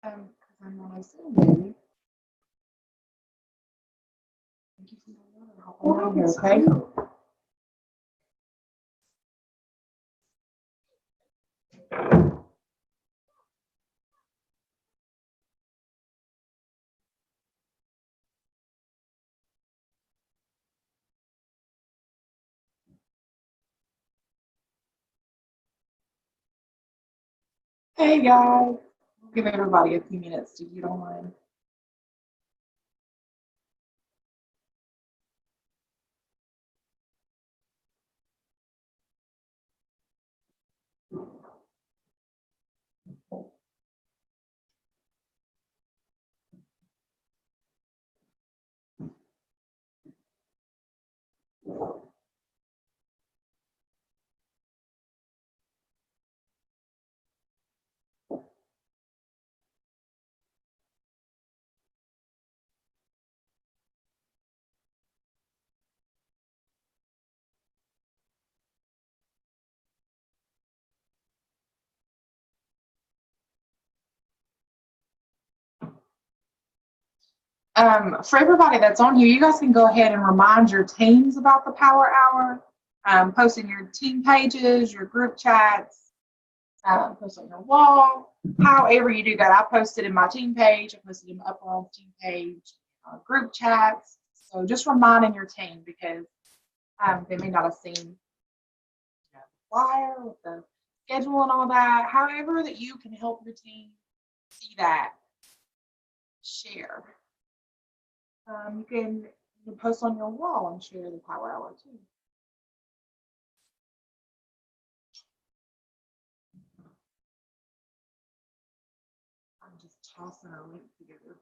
Because I'm on a Zoom, baby. Thank you for the water. Hop on here, okay? Hey guys, we'll give everybody a few minutes to get on. For everybody that's on here, you guys can go ahead and remind your teams about the Power Hour, post in your team pages, your group chats, post on your wall. However you do that, I posted in my team page, I posted in my upper team page, group chats. So just reminding your team because they may not have seen the flyer with the schedule and all that. However that you can help your team see that, share. You can post on your wall and share the Power Hour too. I'm just tossing a link together.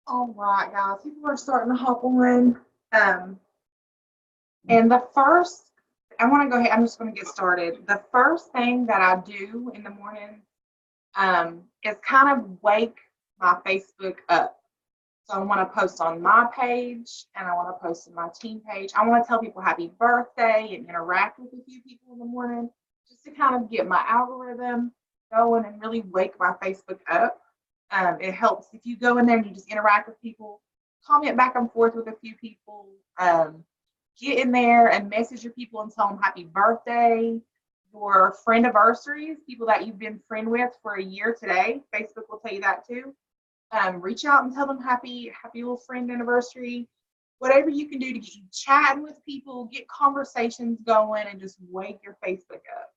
All right, guys, people are starting to hop on. And the first, I want to go ahead, I'm just going to get started. The first thing that I do in the morning is kind of wake my Facebook up. So I want to post on my page and I want to post in my team page. I want to tell people happy birthday and interact with a few people in the morning just to kind of get my algorithm going and really wake my Facebook up. It helps if you go in there and you just interact with people, comment back and forth with a few people, get in there and message your people and tell them happy birthday. Your friend anniversaries, people that you've been friend with for a year today, Facebook will tell you that too. Reach out and tell them happy little friend anniversary. Whatever you can do to get you chatting with people, get conversations going, and just wake your Facebook up.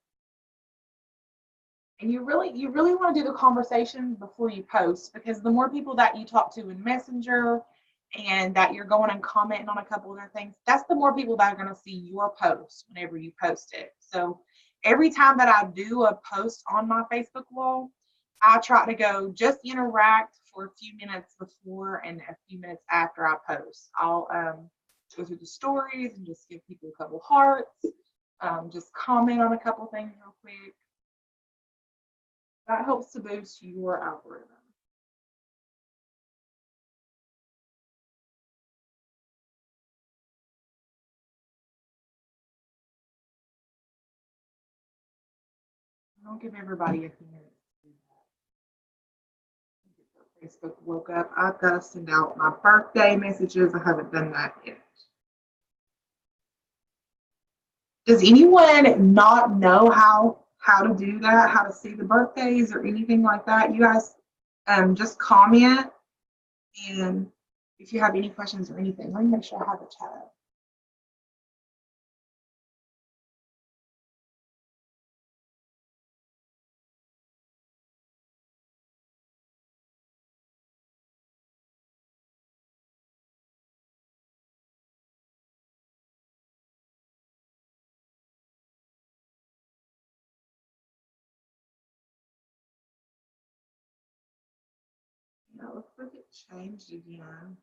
And you really want to do the conversation before you post because the more people that you talk to in Messenger and that you're going and commenting on a couple of their things, that's the more people that are going to see your post whenever you post it. So every time that I do a post on my Facebook wall, I try to go just interact for a few minutes before and a few minutes after I post. I'll go through the stories and just give people a couple hearts, just comment on a couple things real quick. That helps to boost your algorithm. I'll give everybody a few minutes to do that. Facebook woke up. I've got to send out my birthday messages. I haven't done that yet. Does anyone not know how to do that? How to see the birthdays or anything like that? You guys just comment, and if you have any questions or anything, let me make sure I have the chat up. Now it looks like it changed again.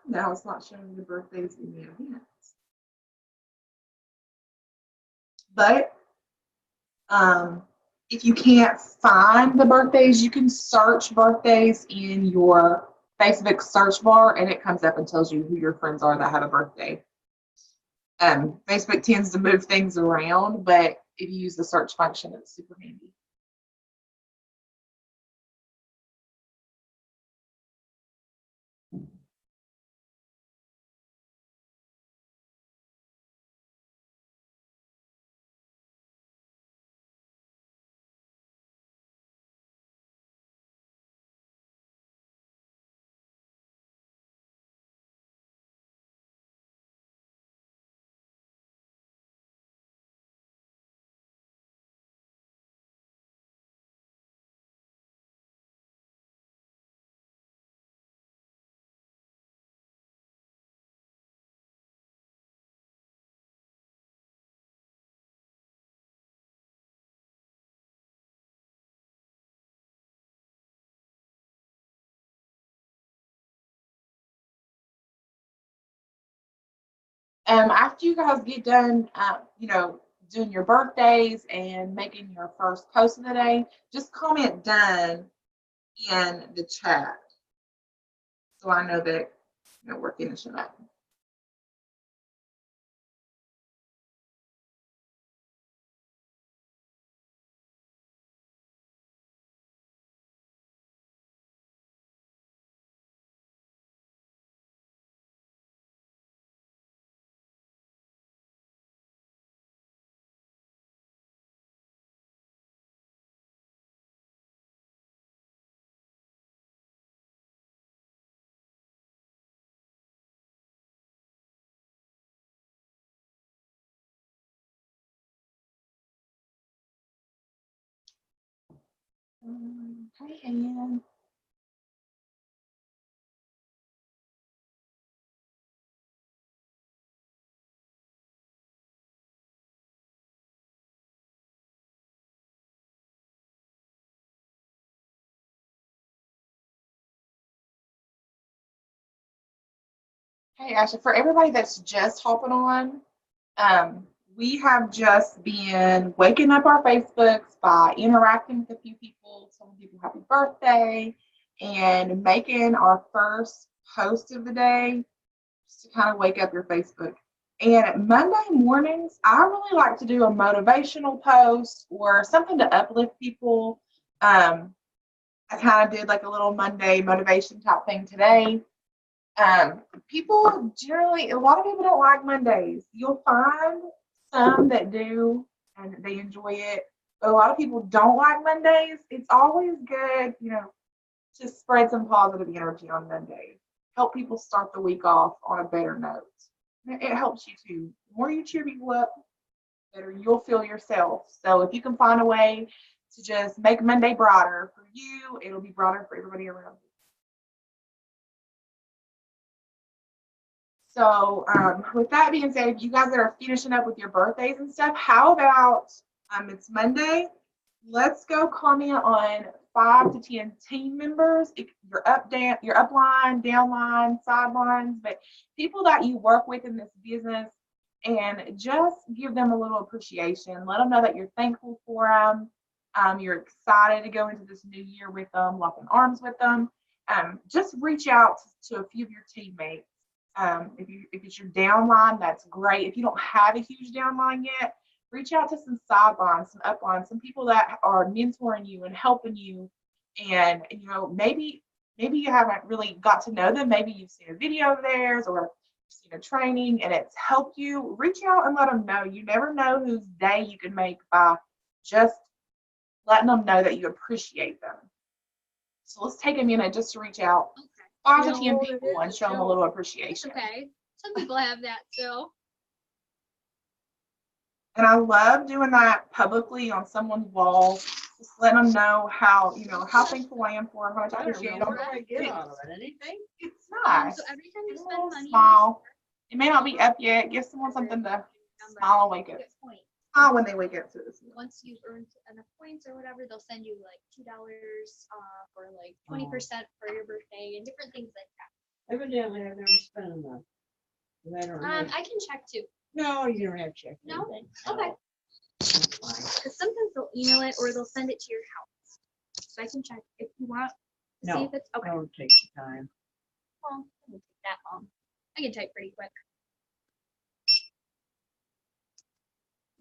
Now it's not showing the birthdays in the events. But if you can't find the birthdays, you can search birthdays in your Facebook search bar, and it comes up and tells you who your friends are that have a birthday. Facebook tends to move things around, but if you use the search function, it's super handy. After you guys get done, doing your birthdays and making your first post of the day, just comment done in the chat so I know that we're finishing up. Hi, Ann. Hey, Ashley, for everybody that's just hopping on, we have just been waking up our Facebooks by interacting with a few people, telling people happy birthday, and making our first post of the day just to kind of wake up your Facebook. And Monday mornings, I really like to do a motivational post or something to uplift people. I kind of did like a little Monday motivation type thing today. People generally, a lot of people don't like Mondays. You'll find some that do and they enjoy it, but a lot of people don't like Mondays. It's always good, to spread some positive energy on Mondays. Help people start the week off on a better note. It helps you too. The more you cheer people up, the better you'll feel yourself. So if you can find a way to just make Monday brighter for you, it'll be brighter for everybody around you. So with that being said, if you guys that are finishing up with your birthdays and stuff, how about it's Monday? Let's go comment on 5 to 10 team members. Your upline, downline, sidelines, but people that you work with in this business, and just give them a little appreciation. Let them know that you're thankful for them. You're excited to go into this new year with them, locking arms with them. Just reach out to a few of your teammates. If it's your downline, that's great. If you don't have a huge downline yet, reach out to some sidelines, some uplines, some people that are mentoring you and helping you. And maybe you haven't really got to know them. Maybe you've seen a video of theirs or you've seen a training and it's helped you. Reach out and let them know. You never know whose day you can make by just letting them know that you appreciate them. So let's take a minute just to reach out. Okay. 5 to 10 people and show them a little appreciation. Okay. Some people have that still. And I love doing that publicly on someone's wall. Just letting them know how thankful I am for them, how much I appreciate them. What do I get out of it? Anything? It's nice. So every time you Give a spend little money, smile. It may not be up yet. Give someone something to smile and wake up. get points. when they wake up to this. Once you've earned enough points or whatever, they'll send you like $2 off or like 20% for your birthday and different things like that. Evidently, I've never spent enough. I don't know. I can check too. No, you don't have to check. No? anything. Okay. That's fine. Because sometimes they'll email it or they'll send it to your house. So I can check if you want to see No, if it's okay. don't take the time. Well, it won't take that long. I can type pretty quick.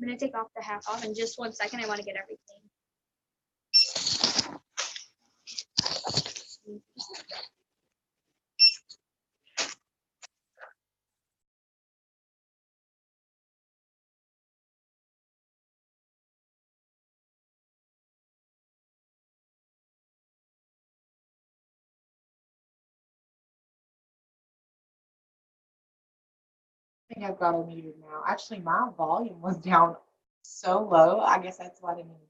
I'm gonna take off the half off in just 1 second. I want to get everything. I think I've got it muted now. Actually, my volume was down so low. I guess that's why I didn't even hear.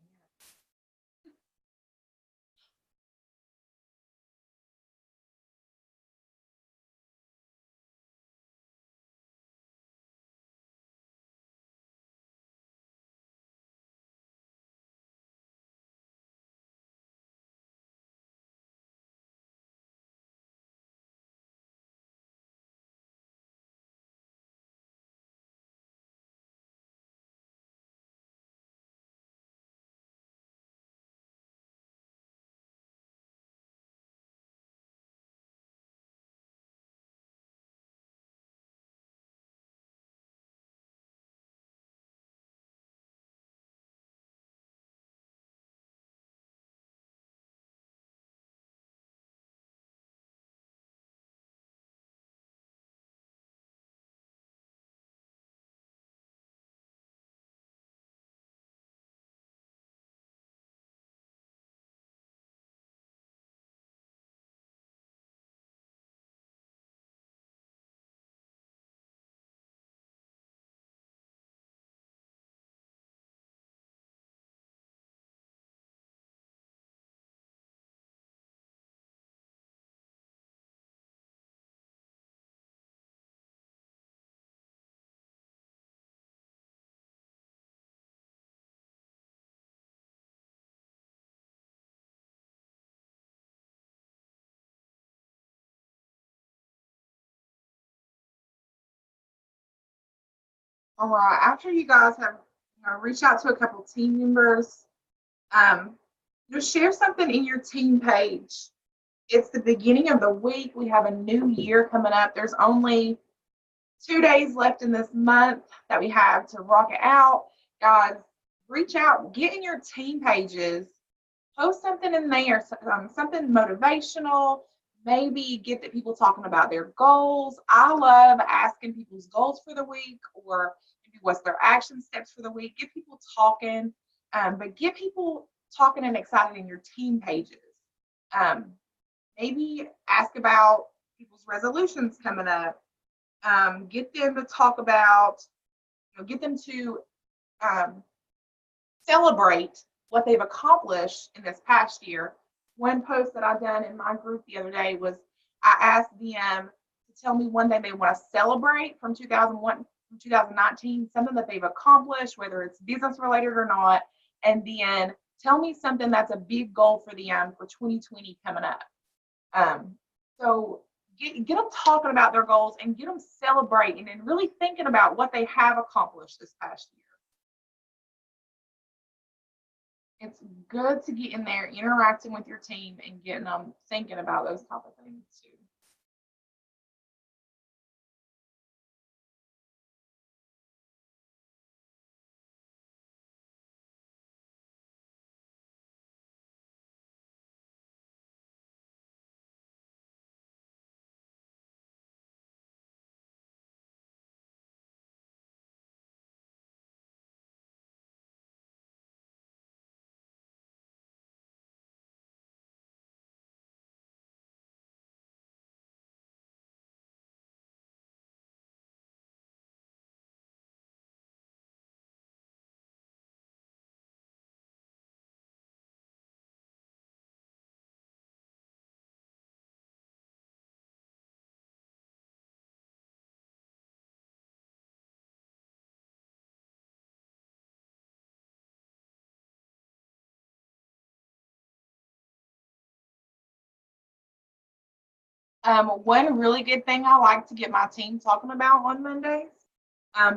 All right. After you guys have reached out to a couple team members, um, just share something in your team page. It's the beginning of the week. We have a new year coming up. There's only 2 days left in this month that we have to rock it out. Guys, reach out, get in your team pages, post something in there, something motivational, maybe get the people talking about their goals. I love asking people's goals for the week or maybe what's their action steps for the week. Get people talking, but get people talking and excited in your team pages. Um, Maybe ask about people's resolutions coming up. Get them to talk about, get them to um, celebrate what they've accomplished in this past year. One post that I done in my group the other day was I asked them to tell me one thing they want to celebrate from 2001, from 2019, something that they've accomplished, whether it's business related or not, and then tell me something that's a big goal for them for 2020 coming up. Um, so get them talking about their goals and get them celebrating and really thinking about what they have accomplished this past year. It's good to get in there, interacting with your team and getting them thinking about those type of things too. One really good thing I like to get my team talking about on Mondays,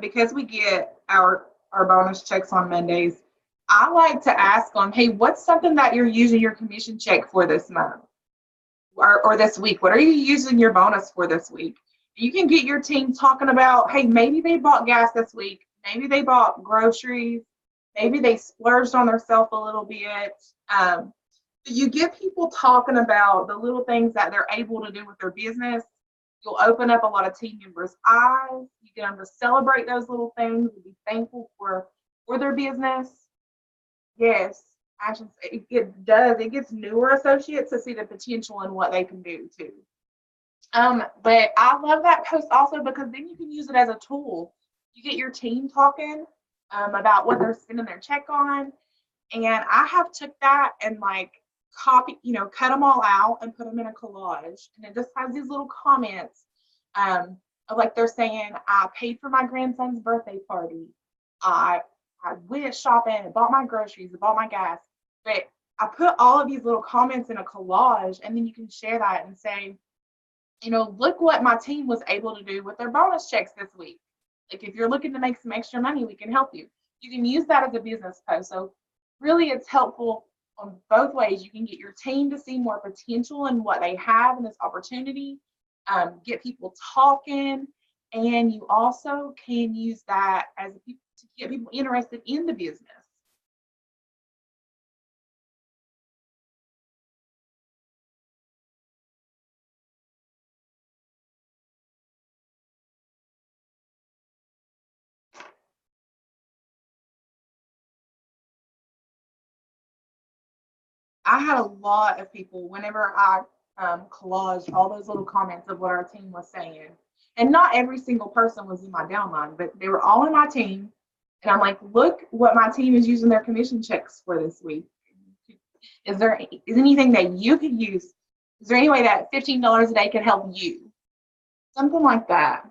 because we get our bonus checks on Mondays. I like to ask them, hey, what's something that you're using your commission check for this month or this week? What are you using your bonus for this week? You can get your team talking about, hey, maybe they bought gas this week, maybe they bought groceries, maybe they splurged on themselves a little bit. Um, you get people talking about the little things that they're able to do with their business. You'll open up a lot of team members' eyes. You get them to celebrate those little things and be thankful for their business. Yes, I should say it does. It gets newer associates to see the potential in what they can do too. But I love that post also because then you can use it as a tool. You get your team talking about what they're spending their check on, and I have took that and like cut them all out and put them in a collage, and it just has these little comments of like they're saying, I paid for my grandson's birthday party. I I went shopping and bought my groceries and bought my gas. But I put all of these little comments in a collage, and then you can share that and say, look what my team was able to do with their bonus checks this week. Like if you're looking to make some extra money, we can help you. You can use that as a business post. So really it's helpful on both ways. You can get your team to see more potential in what they have in this opportunity, get people talking, and you also can use that as to get people interested in the business. I had a lot of people whenever I collaged all those little comments of what our team was saying. And not every single person was in my downline, but they were all in my team. And I'm like, look what my team is using their commission checks for this week. Is anything that you could use? Is there any way that $15 a day could help you? Something like that.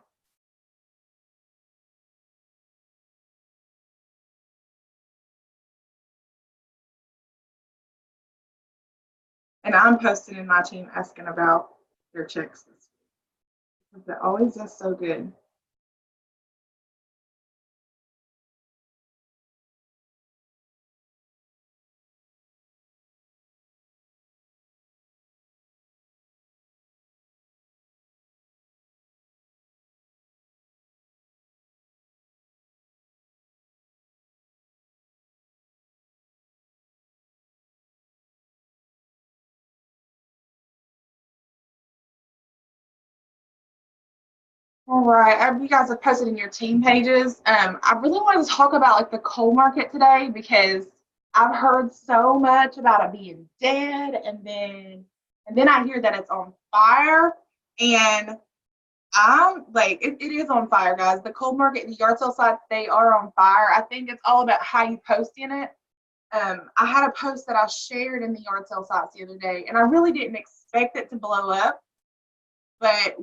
And I'm posting in my team asking about their checks this week. That always does so good. All right, you guys have posted in your team pages. I really wanted to talk about like the coal market today because I've heard so much about it being dead, and then I hear that it's on fire, and I'm like, it is on fire, guys. The coal market and the yard sale sites, they are on fire. I think it's all about how you post in it. I had a post that I shared in the yard sale sites the other day, and I really didn't expect it to blow up, but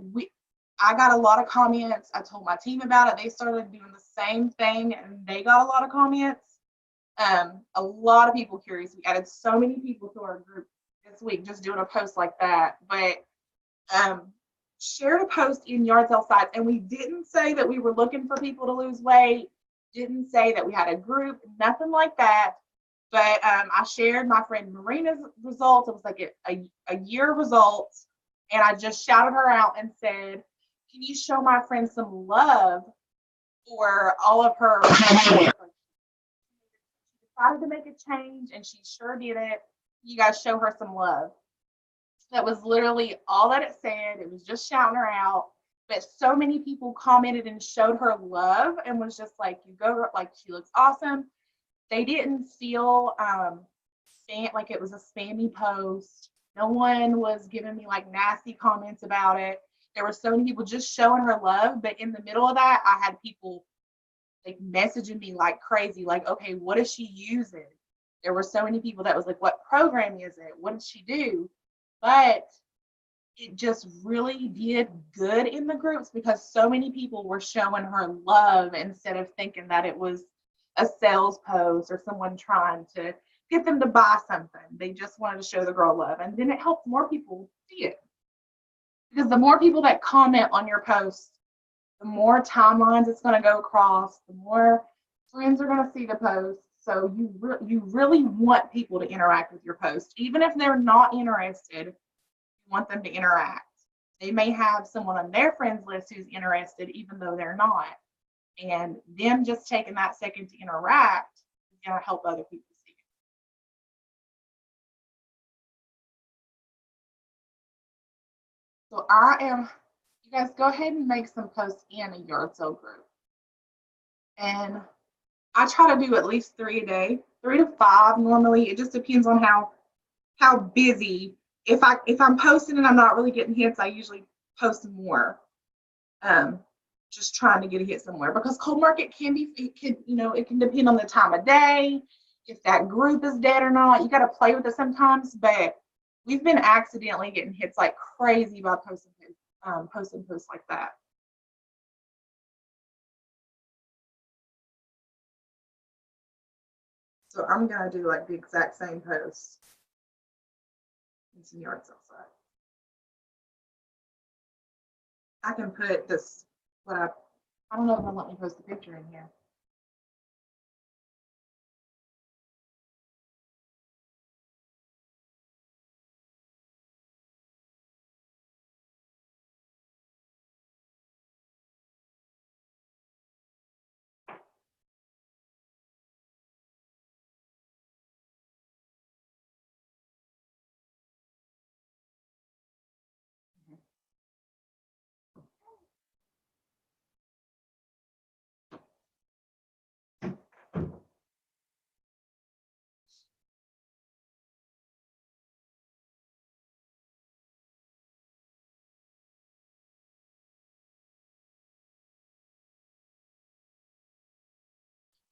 I got a lot of comments. I told my team about it. They started doing the same thing and they got a lot of comments. A lot of people curious. We added so many people to our group this week just doing a post like that. But shared a post in yard sale sites, and we didn't say that we were looking for people to lose weight, didn't say that we had a group, nothing like that. But I shared my friend Marina's results. It was like a year results. And I just shouted her out and said, can you show my friend some love for all of her? She decided to make a change and she sure did it. You guys show her some love. That was literally all that it said. It was just shouting her out. But so many people commented and showed her love and was just like, you go, like, she looks awesome. They didn't feel like it was a spammy post. No one was giving me like nasty comments about it. There were so many people just showing her love, but in the middle of that, I had people like messaging me like crazy, like, okay, what is she using? There were so many people that was like, what program is it? What did she do? But it just really did good in the groups because so many people were showing her love instead of thinking that it was a sales post or someone trying to get them to buy something. They just wanted to show the girl love, and then it helped more people see it. Because the more people that comment on your post, the more timelines it's going to go across, the more friends are going to see the post. So you really want people to interact with your post, even if they're not interested. You want them to interact. They may have someone on their friends list who's interested, even though they're not. And them just taking that second to interact is going to help other people see it. So you guys go ahead and make some posts in a yard sale group. And I try to do at least 3 a day, 3 to 5 normally. It just depends on how busy. If I'm posting and I'm not really getting hits, I usually post more. Just trying to get a hit somewhere, because cold market it can depend on the time of day, if that group is dead or not. You got to play with it sometimes, but we've been accidentally getting hits like crazy by posting posts like that. So I'm gonna do like the exact same post in some yard sale site. I can put this I don't know if they'll let me post the picture in here.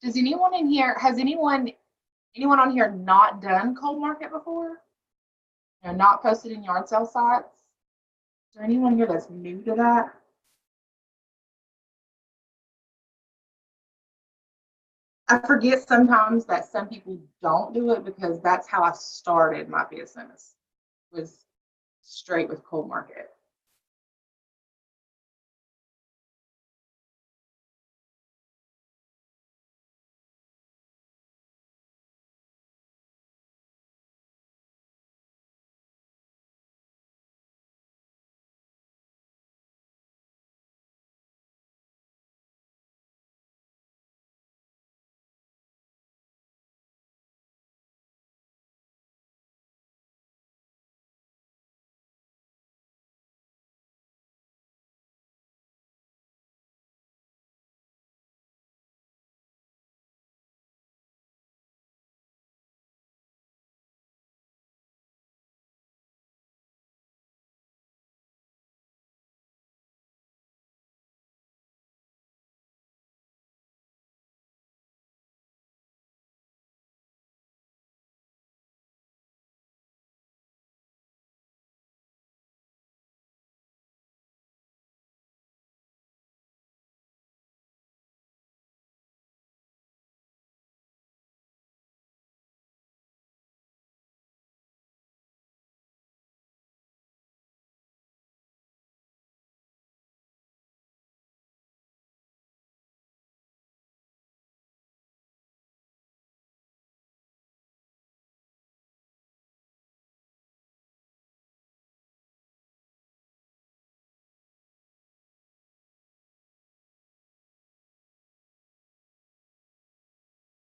Has anyone on here not done cold market before? Not posted in yard sale sites? Is there anyone here that's new to that? I forget sometimes that some people don't do it, because that's how I started my business, was straight with cold market.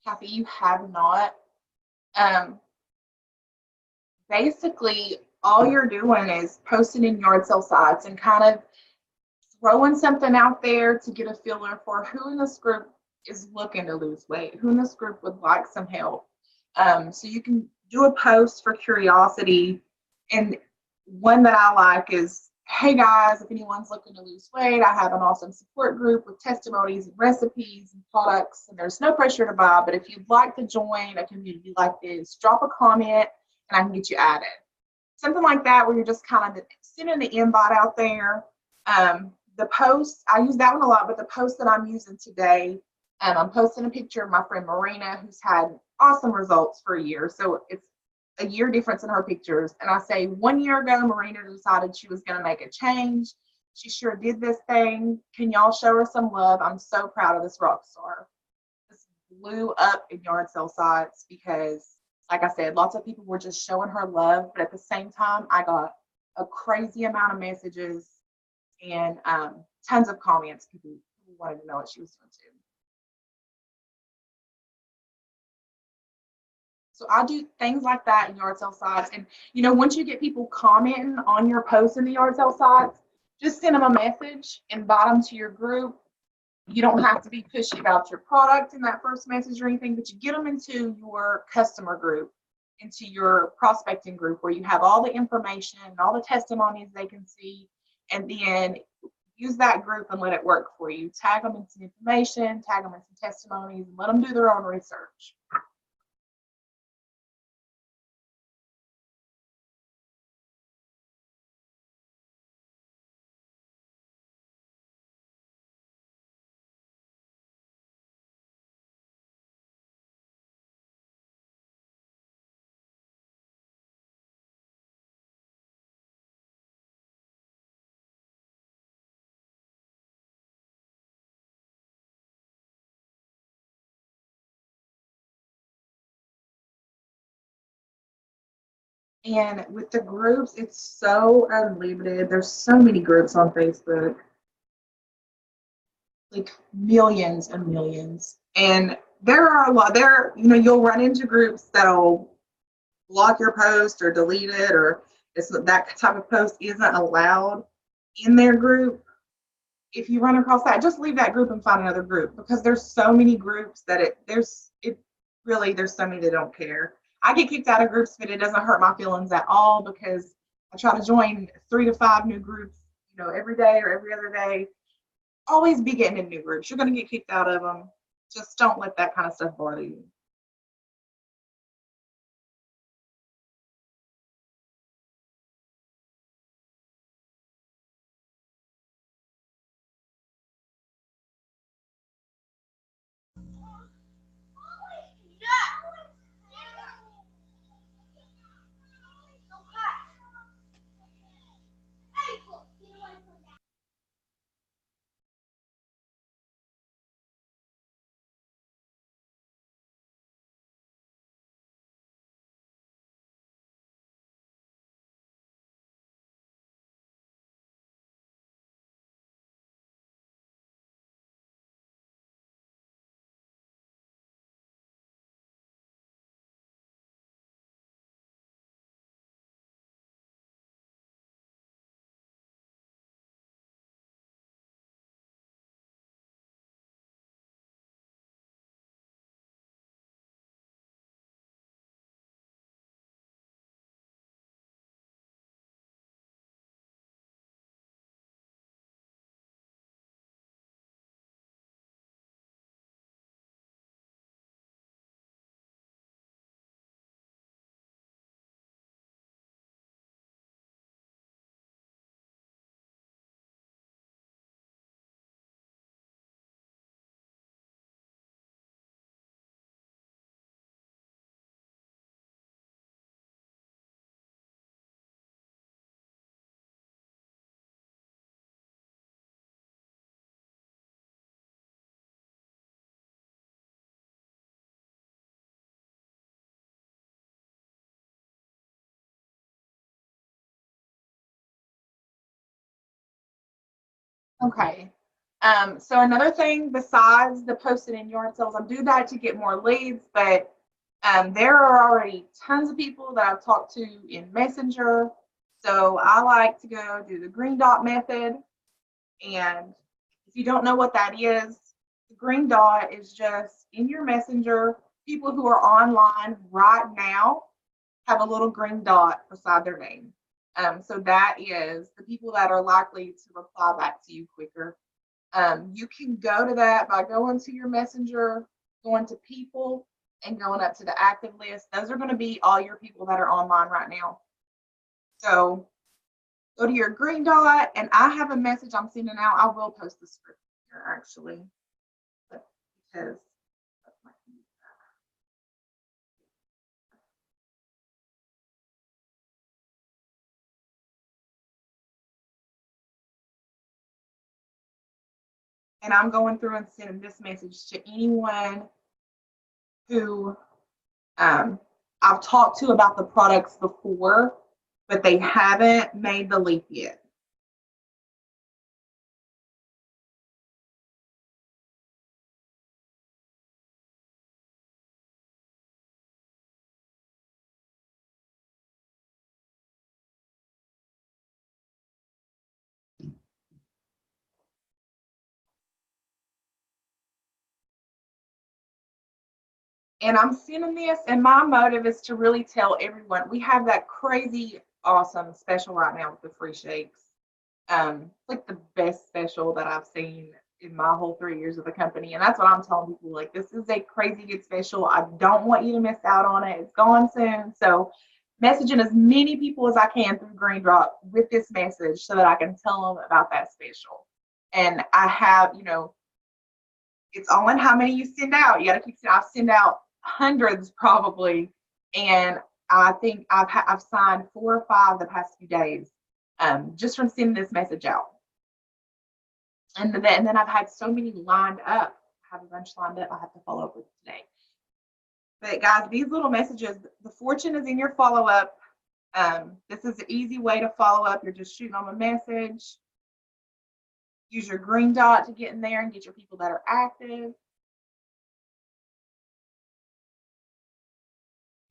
Kathy, you have not. Um, Basically, all you're doing is posting in yard sale sites and kind of throwing something out there to get a feeler for who in this group is looking to lose weight, who in this group would like some help. So you can do a post for curiosity. And one that I like is, hey guys, if anyone's looking to lose weight, I have an awesome support group with testimonies and recipes and products, and there's no pressure to buy, but if you'd like to join a community like this, drop a comment and I can get you added. Something like that, where you're just kind of sending the invite out there. The post, I use that one a lot, but the post that I'm using today, I'm posting a picture of my friend Marina, who's had awesome results for a year. So it's a year difference in her pictures. And I say, 1 year ago, Marina decided she was going to make a change. She sure did this thing. Can y'all show her some love? I'm so proud of this rock star. This blew up in yard sale sites because, like I said, lots of people were just showing her love. But at the same time, I got a crazy amount of messages and tons of comments. People wanted to know what she was doing too. So I do things like that in yard sale sites. And, once you get people commenting on your posts in the yard sale sites, just send them a message, invite them to your group. You don't have to be pushy about your product in that first message or anything, but you get them into your customer group, into your prospecting group where you have all the information and all the testimonies they can see. And then use that group and let it work for you. Tag them in some information, tag them in some testimonies, and let them do their own research. And with the groups, it's so unlimited. There's so many groups on Facebook, like millions and millions. And there are a lot there, you'll run into groups that'll block your post or delete it, or that type of post isn't allowed in their group. If you run across that, just leave that group and find another group, because there's so many groups that there's so many that don't care. I get kicked out of groups, but it doesn't hurt my feelings at all, because I try to join 3 to 5 new groups, every day or every other day. Always be getting in new groups. You're going to get kicked out of them. Just don't let that kind of stuff bother you. Okay. So another thing besides the posted in yard sales, I do that to get more leads, but there are already tons of people that I've talked to in Messenger. So I like to go do the green dot method. And if you don't know what that is, the green dot is just in your Messenger. People who are online right now have a little green dot beside their name. So that is the people that are likely to reply back to you quicker. You can go to that by going to your Messenger, going to people, and going up to the active list. Those are going to be all your people that are online right now. So go to your green dot, and I have a message I'm sending out. I will post the script here actually, because and I'm going through and sending this message to anyone who I've talked to about the products before, but they haven't made the leap yet. And I'm sending this, and my motive is to really tell everyone we have that crazy, awesome special right now with the free shakes. Like the best special that I've seen in my whole 3 years of the company. And that's what I'm telling people. Like, this is a crazy good special. I don't want you to miss out on it. It's going soon. So, messaging as many people as I can through Green Drop with this message so that I can tell them about that special. And I have, it's all in how many you send out. You got to keep. I've sent out hundreds probably, and I think I've signed 4 or 5 the past few days, just from sending this message out. And then I've had so many lined up. I have a bunch lined up. I have to follow up with today. But guys, these little messages, the fortune is in your follow up. This is an easy way to follow up. You're just shooting them a message. Use your green dot to get in there and get your people that are active.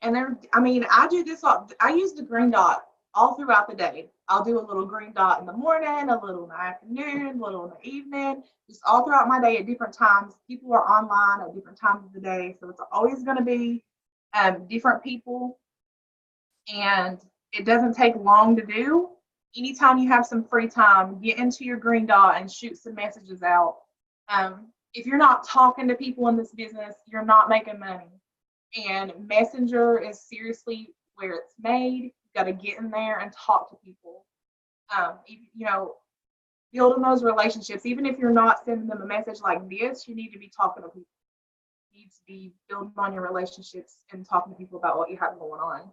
And then, I do this I use the green dot all throughout the day. I'll do a little green dot in the morning, a little in the afternoon, a little in the evening, just all throughout my day at different times. People are online at different times of the day, so it's always going to be different people, and it doesn't take long to do. Anytime you have some free time, get into your green dot and shoot some messages out. If you're not talking to people in this business, you're not making money. And Messenger is seriously where it's made. You got to get in there and talk to people. Building those relationships. Even if you're not sending them a message like this, you need to be talking to people. You need to be building on your relationships and talking to people about what you have going on.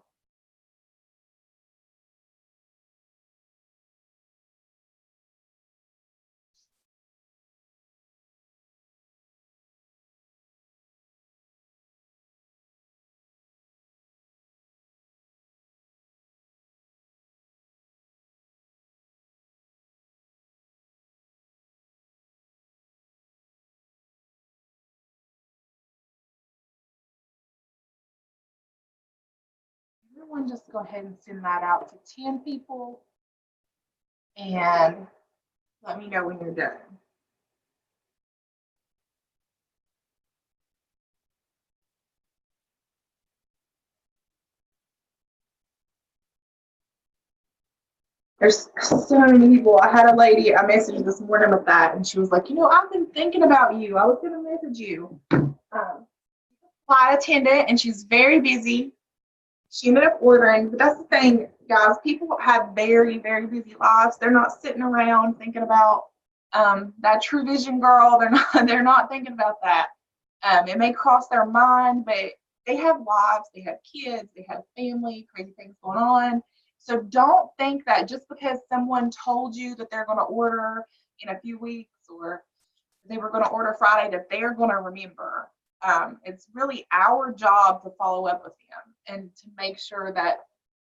Everyone just go ahead and send that out to 10 people and let me know when you're done. There's so many people. I had a lady I messaged this morning with that, and she was like, I've been thinking about you. I was going to message you. Flight attendant, and she's very busy. She ended up ordering, but that's the thing, guys. People have very, very busy lives. They're not sitting around thinking about that True Vision girl. They're not thinking about that. It may cross their mind, but they have lives, they have kids, they have family, crazy things going on. So don't think that just because someone told you that they're going to order in a few weeks or they were going to order Friday that they're going to remember. It's really our job to follow up with them and to make sure that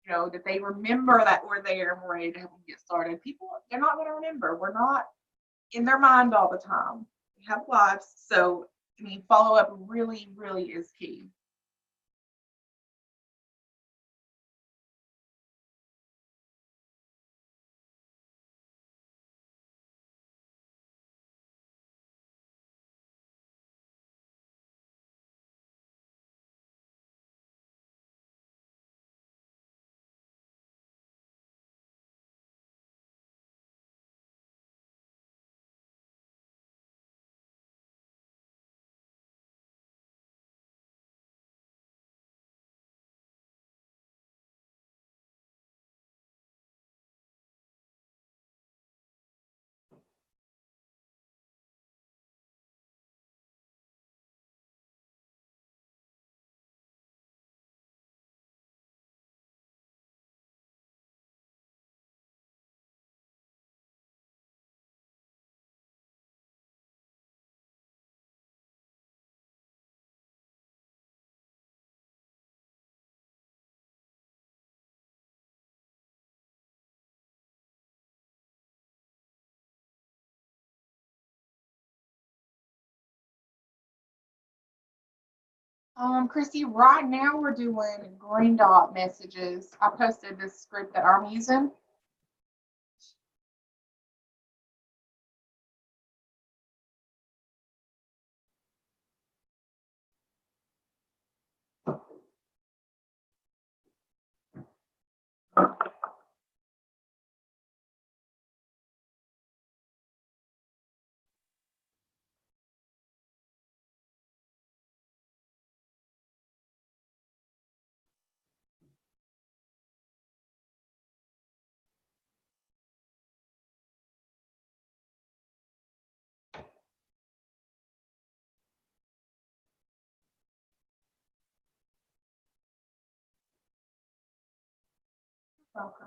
that they remember that we're there and we're ready to help them get started. People, they're not going to remember. We're not in their mind all the time. We have lives, so follow up really, really is key. Chrissy, right now we're doing green dot messages. I posted this script that I'm using. Okay.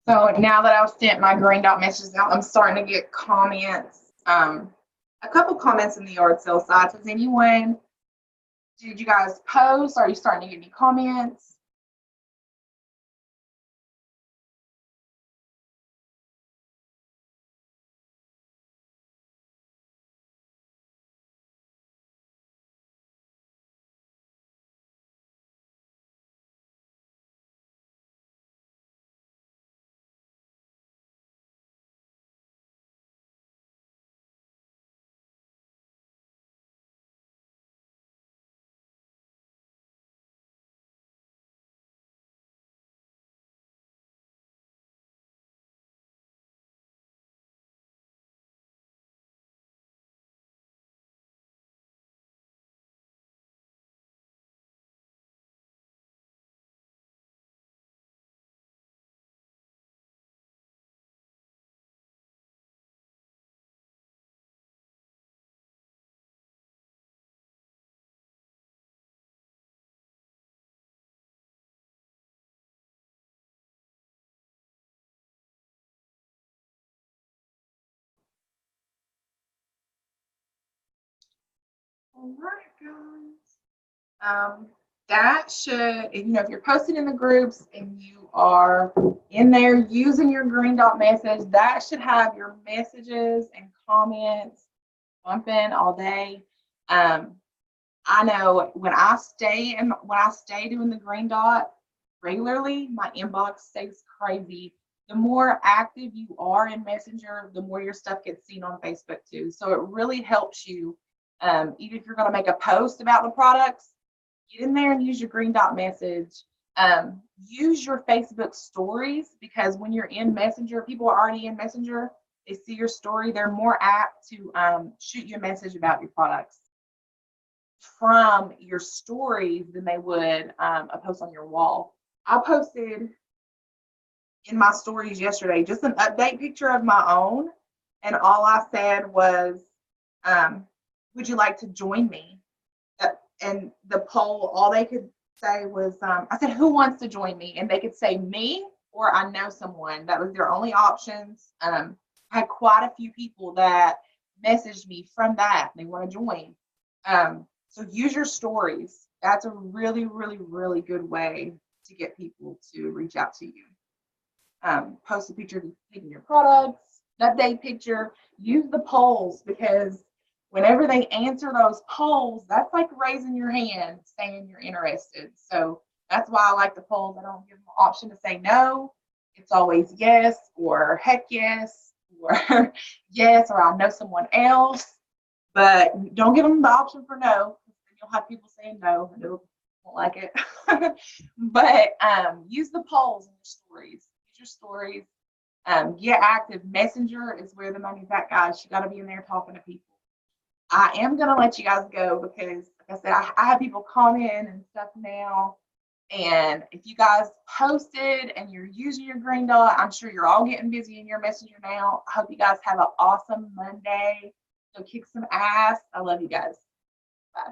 So now that I've sent my green dot messages out, I'm starting to get comments. A couple comments in the yard sale side. Does anyone, did you guys post? Are you starting to get any comments? All right, guys. That should, if you're posting in the groups and you are in there using your green dot message, that should have your messages and comments bumping all day. Um, I know when I stay doing the green dot regularly, my inbox stays crazy. The more active you are in Messenger, the more your stuff gets seen on Facebook too. So it really helps you. Even if you're going to make a post about the products, get in there and use your green dot message. Use your Facebook stories because when you're in Messenger, people are already in Messenger. they see your story, they're more apt to shoot you a message about your products from your stories than they would a post on your wall. I posted in my stories yesterday just an update picture of my own, and all I said was, would you like to join me? And the poll, all they could say was, I said, who wants to join me? And they could say me or I know someone. That was their only options. I had quite a few people that messaged me from that. They want to join. So use your stories. That's a really, really, really good way to get people to reach out to you. Post a picture of you taking your products, an update picture, use the polls, because whenever they answer those polls, that's like raising your hand saying you're interested. So that's why I like the polls. I don't give them the option to say no. It's always yes or heck yes or yes or I know someone else. But don't give them the option for no. You'll have people saying no and they won't like it. But use the polls in your stories. Use your stories. Get active. Messenger is where the money's at, guys. You got to be in there talking to people. I am going to let you guys go because, like I said, I have people comment and stuff now. And if you guys posted and you're using your green dot, I'm sure you're all getting busy in your messenger now. I hope you guys have an awesome Monday. So kick some ass. I love you guys. Bye.